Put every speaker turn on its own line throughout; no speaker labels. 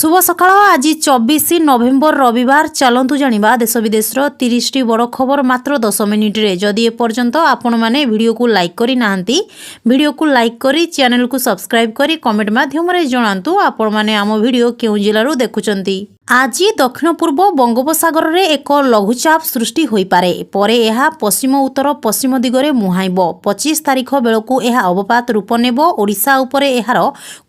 शुभ सकाळ आज 24 नवेम्बर रविवार चलतु जानिबा देश विदेशर 30 टी बड़ खबर मात्र 10 मिनिट रे। जदि एपर्यंत आपण माने वीडियो को लाइक करी नाहंती वीडियो को लाइक करी चैनल को सब्सक्राइब करी कमेंट माध्यम रे जणांतु आपण माने आम वीडियो केउ जिल्लारू देखुचंती। आज दक्षिण पूर्व बंगोपसागर रे एक लघुचाप सृष्टि होई पारे परे एहा पश्चिम उत्तर पश्चिम दिगरे मुहाइब। 25 तारिख बेलकु एहा अवपात रूप नेब। ओडिशा उपरे एहार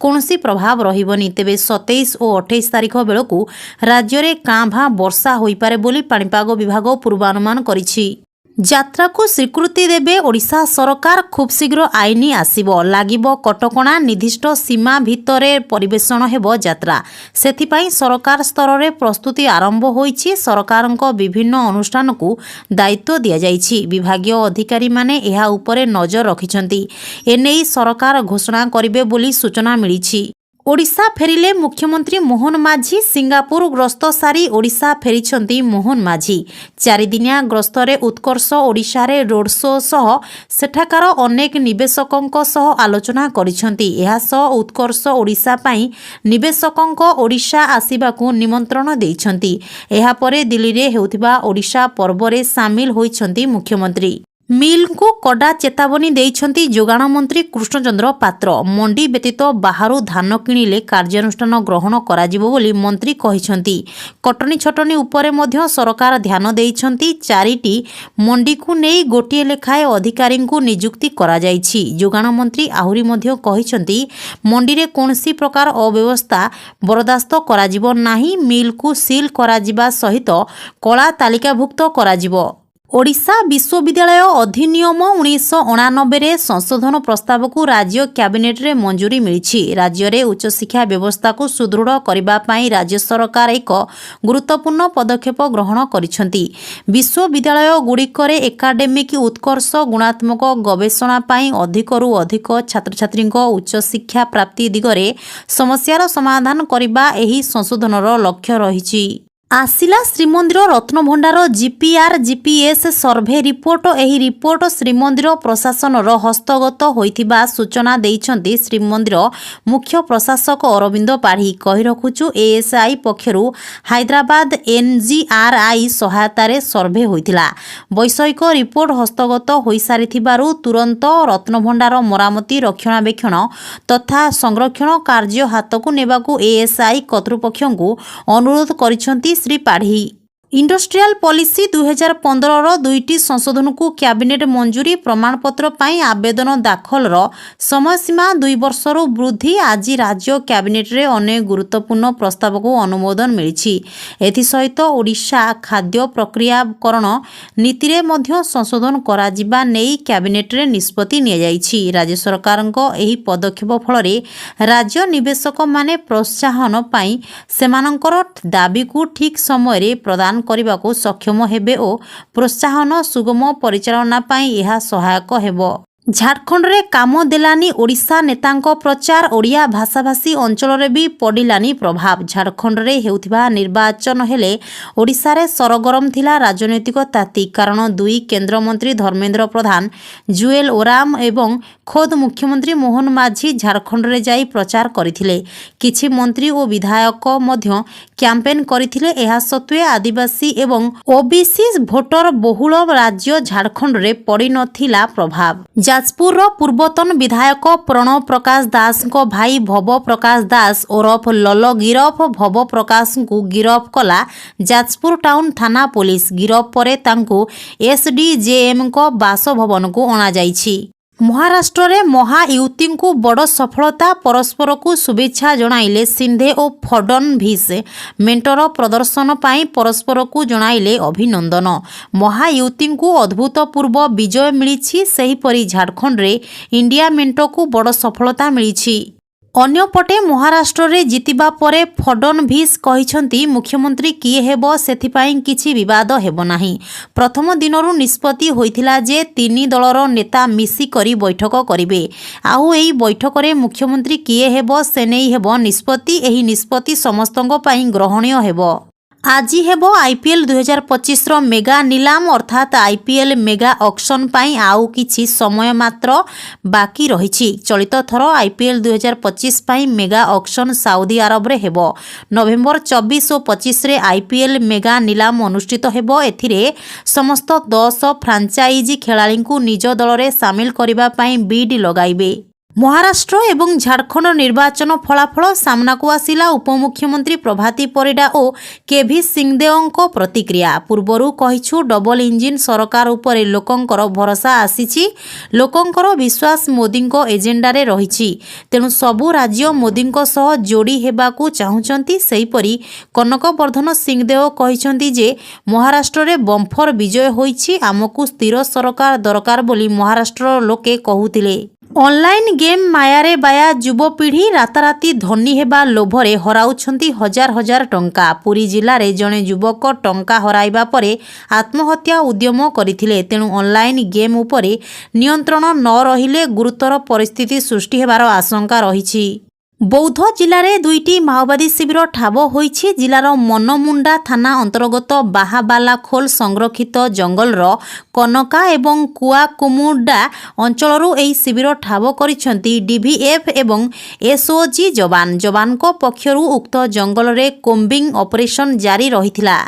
कोनोसी प्रभाव रहिबनी। तेबे 27 और 28 तारिख बेलकु राज्य रे कांभा वर्षा होई पारे बोली पाणीपाग विभाग पूर्वानुमान करिछि। यात्रा को स्वीकृति देबे ओडिशा सरकार। खूब शीघ्र आईनी आसीबो लागिबो कटकणा निर्दिष्ट सीमा भितरे परिवेषण हेबो यात्रा। सेथिपाई सरकार स्तर रे प्रस्तुति आरंभ होईछि। सरकारक विभिन्न अनुष्ठान को दायित्व दिया जाईछि। विभागीय अधिकारी माने एहा उपरे नजर रखिछंती। एनेई सरकार घोषणा करिवे बोली सूचना मिलिछि। ओडिशा फेरिले मुख्यमंत्री मोहन माझी। सिंगापुर गस्त सारी ओडिशा फेरिछंती मोहन माझी। 4 दिनिया गस्तरे उत्कर्ष ओडिशा रे रोड शो सह सेठाकार अनेक निवेशकंक सह आलोचना करिछंती। एहा सह उत्कर्ष ओडिशा पई निवेशकंक ओडिशा आसीबाकू निमंत्रण देइछंती। एहा परे दिल्ली रे हेउथिबा ओडिशा पर्व रे शामिल होइछंती मुख्यमंत्री। मिल को कड़ा चेतावनी देइछंती जोगाण मंत्री कृष्णचंद्र पात्र। मंडी व्यतीत बाहरु धान किणिले कार्यानुष्ठान ग्रहण कराजिबो बोली मंत्री कहिछंती। कटनी छटनी उपरे मध्य सरकार ध्यान देइछंती। 4टी मंडी को नेई गोटिए लेखाए अधिकारी को नियुक्ति करा जाइछि। जोगाण मंत्री आहुरी मध्य कहिछंती मंडी रे कोनसी प्रकार अव्यवस्था बर्दाश्त कराजिबो नाही। मिल को सील कराजिबा सहित कला तालिकाभुक्त कराजिबो। ओडिशा विश्वविद्यालय अधिनियम 1989 रे संशोधन प्रस्ताव को राज्य कैबिनेट रे मंजूरी मिली। राज्य रे उच्च शिक्षा व्यवस्था को सुदृढ़ करबा पई राज्य सरकार एक गुरुत्वपूर्ण पदक्षेप ग्रहण करिसंती। विश्वविद्यालय गुड़िकरे एकाडेमिक उत्कर्ष गुणात्मक गवेषणा पई अधिकरु अधिक छात्र छात्री उच्च शिक्षा प्राप्ति दिगरे समस्यार समाधान करबा एही संशोधनर लक्ष्य रहिछि। आसिला Shrimandir Ratna Bhandar GPR GPS survey report. एही रिपोर्ट श्रीमंदिर प्रशासन हस्तगत होइथिबा सूचना देइछंती श्रीमंदिर मुख्य प्रशासक अरविंद पाढ़ी। कहि रखुछु एएसआई पक्षरु हैदराबाद एनजीआरआई सहायता रे सर्भे होइथिला। वैषयिक रिपोर्ट हस्तगत होई सारिथिबारु तुरंत रत्नभंडार मरामती रक्षणाबेक्षण तथा संरक्षण कार्य हातकु नेबाकू एएसआई कर्तृपक्षଙ୍କୁ अनुरोध करिसंती श्री पाढ़ी। इंडस्ट्रियल पॉलिसी 2015 दुईटी संशोधन को कैबिनेट मंजूरी। प्रमाणपत्र पाई आवेदन दाखलर समय सीमा 2 वर्षर वृद्धि। आज राज्य कैबिनेट रे अनेक गुरुत्वपूर्ण प्रस्ताव को अनुमोदन मिली। एथिसहित ओडिशा खाद्य प्रक्रियाकरण नीति रे मध्य संशोधन कराजिबा नेई कैबिनेट रे निष्पत्ति निया जाइछि। राज्य सरकारक एही पदक्षेप फल रे राज्य निवेशक माने प्रोत्साहन पाई सेमानकर दाबी को ठीक समय रे प्रदान करने को सक्षम हेबे और प्रोत्साहन सुगम परिचालना पाई यह सहायक हेबो। झारखंड रे काम देलानी ओडिशा नेतांको प्रचार। ओडिया भाषाभाषी अंचल रे भी पड़िलानी प्रभाव। झारखंड रे हेउथिबा निर्वाचन हेले ओडिशा रे सरगरम थिला राजनैतिक ताती। कारण 2 केंद्र मंत्री धर्मेंद्र प्रधान जुएल ओराम एवं खोद मुख्यमंत्री मोहन माझी झारखंड रे जाई प्रचार करिथिले। किछि मंत्री और विधायक मध्य कैंपेन करिथिले। एहा सत्वे आदिवासी एवं ओबीसी भोटर बहुल राज्य झारखंड रे पड़ी नथिला प्रभाव। जाजपुर पूर्वतन विधायक प्रणव प्रकाश दास को भाई भव प्रकाश दास ओरफ लल गिरफ। भव प्रकाश को गिरफ कला जाजपुर टाउन थाना पुलिस। गिरफ परे तांको एसडीजेएम को बासभवन को अणा जाइछि। महाराष्ट्र रे महायुति को बड़ सफलता। परस्पर को शुभेच्छा जणाइले सिंधे और फडणवीस। मेंटर प्रदर्शन पाई परस्पर को जणाइले अभिनंदन। महायुति को अभूतपूर्व विजय मिली। सेहीपरि झारखंड रे इंडिया मेंटो को बड़ सफलता मिली। अन्यपटे महाराष्ट्र रे जितिबा परे फडणवीस कहिसंती मुख्यमंत्री किए हेबो सेथिपाई किछि विवाद हेबो नाही। प्रथम दिनरु निष्पत्ति होइथिला जे 3 दलर नेता मिसी करी बैठक करिवे। आउ एही बैठक रे मुख्यमंत्री किए हेबो सेनेई हेबो निष्पत्ति। एही निष्पत्ति समस्तंक पाई ग्रहणीय हेबो। आज हेबो आईपीएल 2025 रो मेगा नीलाम अर्थात आईपीएल मेगा ऑक्शन पाई आउ किछि समय मात्र बाकी रहिछि। चलित थर आईपीएल 2025 पाई मेगा ऑक्शन साउदी अरब रे हेबो। नवेम्बर 24 और 25 रे आईपीएल मेगा नीलाम अनुष्ठित हेबो। एथिरे समस्त 10 फ्रांचाइजी खेलाड़ी को निज दल रे शामिल करिबा पाई बिड लगाइबे। महाराष्ट्र एवं झारखंड निर्वाचन फलाफल सामना को आसिला। उपमुख्यमंत्री प्रभाती परिडा और केभी सिंहदेओं प्रतिक्रिया। पूर्वरु कहिछु डबल इंजिन सरकार उपरे लोकंकर भरोसा आसीछि। लोकंकर विश्वास मोदींको एजेंडारे रहिछि। तेणु सबु राज्य मोदींको सह जोड़ी हेबाकू चाहुचंती। सेहीपरि कनकवर्धन सिंहदेओ कहिसंती जे महाराष्ट्र रे बम्फर विजय होइछि। आमकू स्थिर सरकार दरकार बोली महाराष्ट्र लोके कहुतिले। ऑनलाइन गेम मायारे बाया युवपीढ़ी राताराती धनी हेबा लोभरे हराउछंती हजार हजार टंका। पुरी जिल्ला रे जणे युवक टंका हराइबा परे आत्महत्या उद्यम करिथिले। तेणु ऑनलाइन गेम उपरे नियंत्रण न रहिले गुरुतर परिस्थिति सृष्टि हेबार आशंका रहिछि। बौद्ध जिले में दुईटी माओवादी शिविर ठाब होइछि। जिलार मनमुंडा थाना अंतर्गत बाहाबालाखोल संरक्षित जंगलर कनका एवं कुआकुमुडा अंचलरू एही शिविर ठाब करिसेंती डीवीएफ एवं एसओजी जवान पक्षरु उक्त जंगल रे कोम्बिंग ऑपरेशन जारी रहिथिला।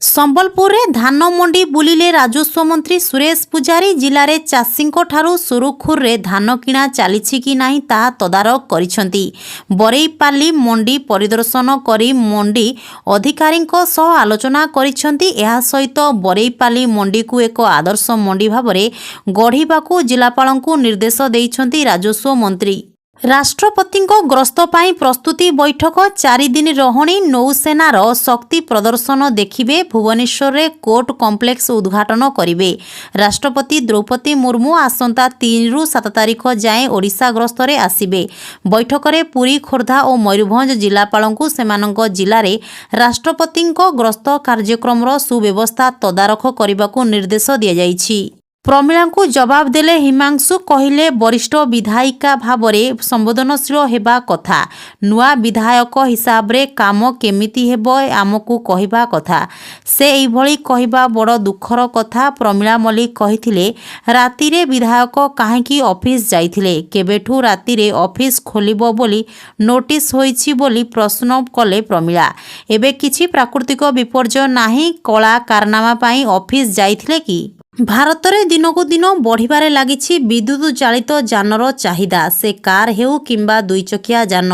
संबलपुर रे धान मंडी बुलिले राजस्व मंत्री सुरेश पुजारी। जिले में चाषी सुरुखुर रे धान किणा चली कि नहीं ता तदारक करिसेंती। बरईपाली मंडी परिदर्शन करी मंडी अधिकारी सह आलोचना करिसेंती। एहा सहित बरईपाली मंडी को एक आदर्श मंडी भाबरे गढ़िबाकू जिलापालंकू निर्देश देइछंती राजस्व मंत्री। राष्ट्रपति गस्त पाई प्रस्तुति बैठक 4 दिन रहोनी। नौसेनार शक्ति प्रदर्शन देखिबे। भुवनेश्वर रे कोर्ट कॉम्प्लेक्स उद्घाटन करिवे। राष्ट्रपति द्रौपदी मुर्मू आसंता 3 रु 7 तारिख जाए ओडिशा गस्त रे आसिबे। बैठक रे पुरी खोर्धा और मयूरभंज जिलापालंकू सेमानंक जिल्ला रे राष्ट्रपति गस्त कार्यक्रम रो सुव्यवस्था तदारख करिबाकू निर्देश दिया जाइछि। प्रमिला को जवाब देले हिमांशु। कहिले वरिष्ठ विधायिका भावरे संवेदनशील हेबा कथा। नुआ विधायक हिसाब रे काम केमिति हेबो आमकू कहिबा कथा। से एभली कहिबा बड़ दुखर कथा। प्रमिला मल्लिक कहिथिले राति रे विधायक काहेकि ऑफिस जाइथिले। केबेठू राति रे ऑफिस खोलिबो बोली नोटिस होइछि बोली प्रश्न कले प्रमिला। एबे किछि प्राकृतिक विपर्यय नाही कला कारनामा पाई ऑफिस जाइथिले कि। भारत में दिनकू दिन बढ़िबारे लागिछि विद्युत चालित जानर चाहिदा। से कार हेउ किंबा दुईचकिया जान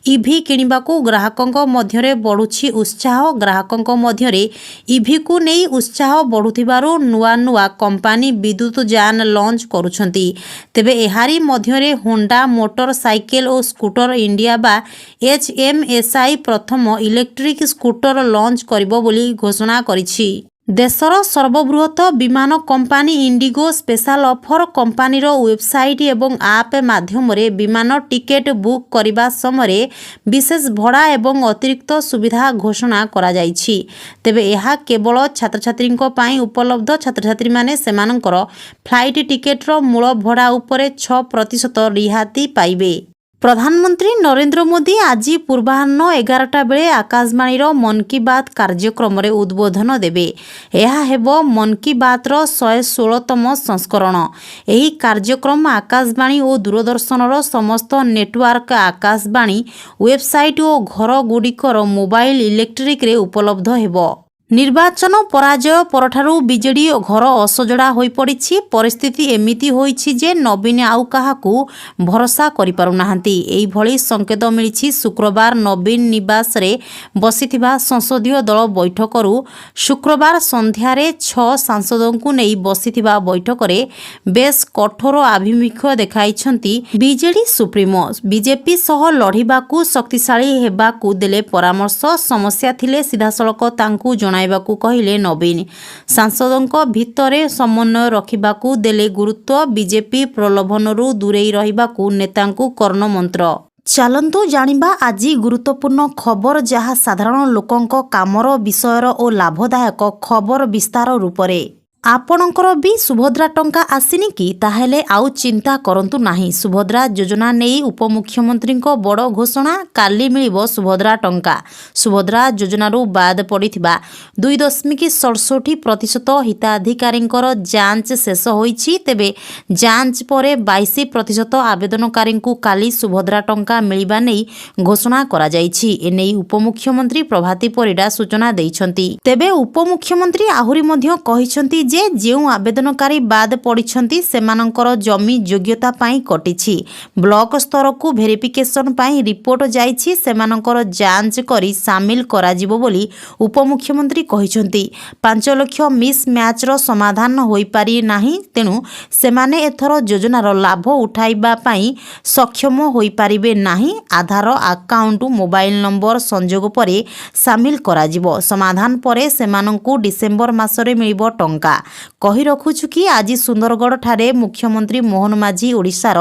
इभि किनिबाकू ग्राहकंक मध्यरे बढ़ुछि उत्साह। ग्राहकंक मध्यरे इभि को नेई उत्साह बढ़ुथिबारु नुआ नुआ कंपानी विद्युत जान लॉन्च करुछंती। तेबे एहारी मध्यरे होंडा मोटर साइकेल और स्कूटर इंडिया बा HMSI प्रथम इलेक्ट्रिक स्कूटर लॉन्च करिबो बोली घोषणा करिछि। देशर सर्वबृहत विमान कंपानी इंडिगो स्पेशल ऑफर कंपानीर वेबसाइट एवं आप माध्यम विमान टिकेट बुक करने समय विशेष भड़ा एवं अतिरिक्त सुविधा घोषणा करा जाइछि। तेबे यह केवल छात्र छात्री उपलब्ध। छात्र छात्री माने सेमानकर फ्लाइट टिकेटर मूल भड़ा उपरे 6% रिहाती पाइबे। प्रधानमंत्री नरेंद्र मोदी आज पूर्वाह्न 11टा बेले आकाशवाणी मन की बात कार्यक्रम रे उद्बोधन देबे। यह हेबो मन की बात रो 116तम संस्करण। एही कार्यक्रम आकाशवाणी और दूरदर्शन रो समस्त नेटवर्क आकाशवाणी वेबसाइट और घर गुड़िकर मोबाइल इलेक्ट्रिक रे उपलब्ध हेबो। निर्वाचन पराजय परठारु बीजेडी घर असजड़ा होई पड़िछि। परिस्थिति एमिति होइछि जे नवीन आउ काहाकू भरोसा करि पारु नाहंती। एई भली संकेत मिलिछि शुक्रवार नवीन निवास रे बसिथिबा संसदीय दल बैठकरू। शुक्रवार संध्यारे 6 सांसदों नेई बसिथिबा बैठक रे बेस कठोर आभिमुख्य देखाइछंती बीजेडी सुप्रीमो। बीजेपी सह लढिबाकू शक्तिशाली हेबाकू देले परामर्श। समस्या थिले सीधासळख तांकू जणाइबाकू कहिले नवीन। सांसदों भितरे समन्वय रखिबाकू देले गुरुत्व। बीजेपी प्रलोभनरू दूरेई रहिबाकू नेतांकू कर्णमंत्र। चलंतु जानिबा आज गुरुत्वपूर्ण खबर जहाँ साधारण लोकंक कामर विषयर और लाभदायक खबर विस्तार रूपरे। आपणकर भी सुभद्रा टंका आसीनी कि ताहेले आउ चिंता करंतु नाही। सुभद्रा योजना नहीं उपमुख्यमंत्री बड़ घोषणा, काली मिलिबो सुभद्रा टंका। सुभद्रा योजनारू बाद पड़िथिबा 2.67% हिताधिकारींकर जांच शेष होईछि। तेबे जांच परे 22% आवेदनकारींकु काली सुभद्रा टंका मिलिबा नै घोषणा करा जाईछि। एनै उपमुख्यमंत्री प्रभाती परिडा सूचना दैछन्ति। तेबे उपमुख्यमंत्री आहुरी मध्य कहिछन्ति जे आवेदनकारी बाद पड़िछन्ति सेमानंकर जमी योग्यता पाई कटिछि। ब्लॉक स्तर को भेरिफिकेशन पाई रिपोर्ट जाइछि, सेमानंकर जांच करी सामिल कराजिबो बोली उपमुख्यमंत्री कहिछन्ति। 5 लाख मिस मैच रो समाधान होई पारि नाही, तेनु सेमाने एथर योजनार लाभ उठाइबा पाई सक्षम होई पारिबे नाही। आधार अकाउंट मोबाइल नंबर संजोग परे सामिल कराजिबो। समाधान परे सेमानंकु डिसेंबर मासरे मिलिबो टंका। कही रखुछु कि आज सुंदरगढ़ ठारे मुख्यमंत्री मोहन माझी ओडिशार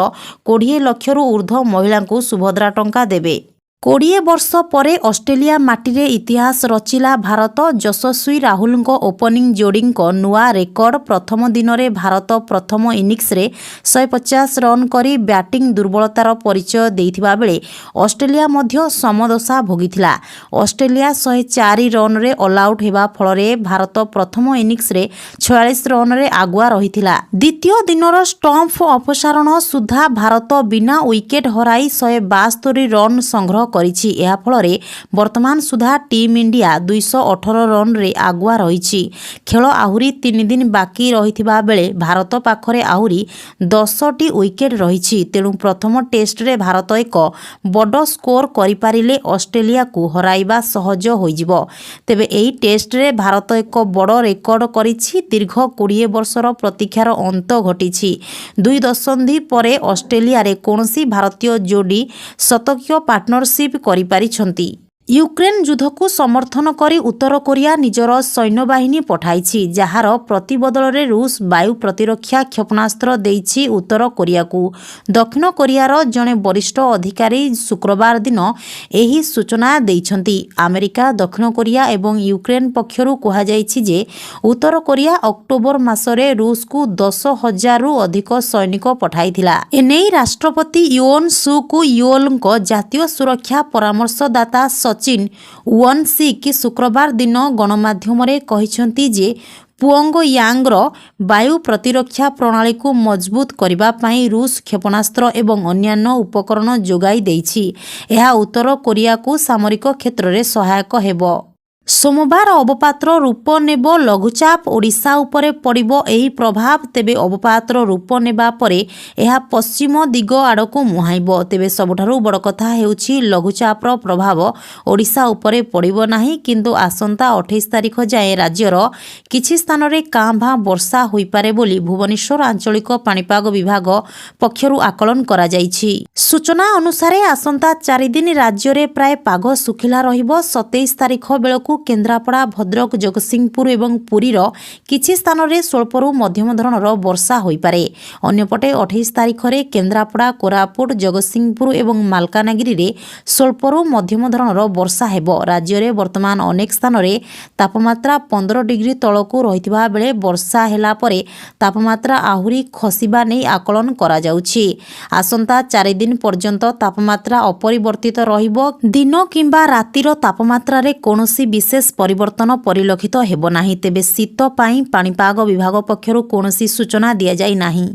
20 लक्षरू ऊर्ध्व महिला को सुभद्रा टंका देबे। 20 वर्ष परे ऑस्ट्रेलिया माटीरे इतिहास रचिला भारत। यशस्वी राहुल ओपनिंग जोड़ी नुआ रेकर्ड। प्रथम दिन में भारत प्रथम इनिंग्स रे 150 रन करी बैटिंग दुर्बलतार परिचय देइथिबा बेले ऑस्ट्रेलिया मध्य समदशा भोगिथिला। ऑस्ट्रेलिया 104 रन रे ऑल आउट हेबा फलरे भारत प्रथम इनिंग्स रे 46 रन रे आगुआ रहिथिला। द्वितीय दिनर स्टम्प अपसारण सुधा भारत बिना विकेट हराई 172 रन संग्रह करिछि। एहा फलरे वर्तमान सुधा टीम इंडिया 218 रन रे आगुआ रहिछि। खेल आहुरी 3 दिन बाकी रहिथिबा बेले भारत पाखरे आहुरी 10टी विकेट रहिछि। तेणु प्रथम टेस्ट रे भारत एक बड़ स्कोर करि पारिले ऑस्ट्रेलिया को हराइबा सहज होइजिबो। तेबे एही टेस्ट रे भारत एक बड़ रेकर्ड करिछि। दीर्घ 20 वर्षर प्रतीक्षार अंत घटिछि। 2 दशंधि परे ऑस्ट्रेलिया रे कोनोसी भारतीय जोड़ी शतकीय पार्टनरशिप करि पारिछन्ति। यूक्रेन युद्ध को समर्थन करी उत्तर कोरिया निजर सैन्यबाहिनी पठाइछि, जार प्रतिबदल रे रूस वायु प्रतिरक्षा क्षेपणास्त्र देइछि उत्तर कोरिया को। दक्षिण कोरियार जने वरिष्ठ अधिकारी शुक्रवार दिन एही सूचना देइछन्ति। अमेरिका, दक्षिण कोरिया एवं यूक्रेन पक्षरु कहा जाइछि जे उत्तर कोरिया अक्टोबर मासरे रूस को 10,000 रु अधिक सैनिक पठाइथिला। एनेई राष्ट्रपति योन सुक योलको जातीय सुरक्षा परामर्शदाता सचिन वनसिक शुक्रवार दिन गणमाध्यम कहिछन्ति जे पुओंगयांगर वायु प्रतिरक्षा प्रणाली को मजबूत करबा पई रूस क्षेपणास्त्र एवं अन्यान्य उपकरण जोगाई देइछि। एहा उत्तर कोरिया को सामरिक क्षेत्र में सहायक हेबो। सोमवार अवपातर रूप नेब लघुचाप ओडिशा उपरे पड़िबो एही प्रभाव। तेबे अवपातर रूप नेबा परे एहा पश्चिम दिग आड़को मुहाइबो। तेबे सबठारु बड़ कथा हेउछि लघुचापर प्रभाव ओडिशा उपरे पड़िबो नाही, किंतु आसंता 28 तारिख जाए राज्यर किछि स्थान रे कां भां वर्षा होई पारे बोली भुवनेश्वर आंचलिक पाणीपाग विभाग पक्षरु आकलन करा जाइछि। सूचना अनुसार आसंता 4 दिन राज्य रे प्राय पाग सुखिला रहिबो। 27 तारिख बेलकु केन्द्रापड़ा, भद्रक, जगतसिंहपुर एवं पुरीर किछि स्थान रे स्वल्परू मध्यम धरणर वर्षा होई पारे। अन्यपटे 28 तारिख रे केन्द्रापड़ा, कोरापुट, जगतसिंहपुर एवं मालकानगिरी रे स्वल्परू मध्यम धरणर वर्षा हेबो। राज्य रे वर्तमान अनेक स्थान रे तापमात्रा 15 डिग्री तळकू रहितबा बेले वर्षा हेला परे तापमात्रा आहुरी खसिबा नै आकलन करा जाउछि। आसंता 4 दिन पर्यंत तापमात्रा अपरिवर्तित रहिबो। दिन किंबा रातिर तापमात्रा रे कोनोसी विशेष परिवर्तन परिलक्षित हेबो नाही। तेबे शीत पाई पाणीपाग विभाग पक्षरु कोनोसी सूचना दिया जाई नाही।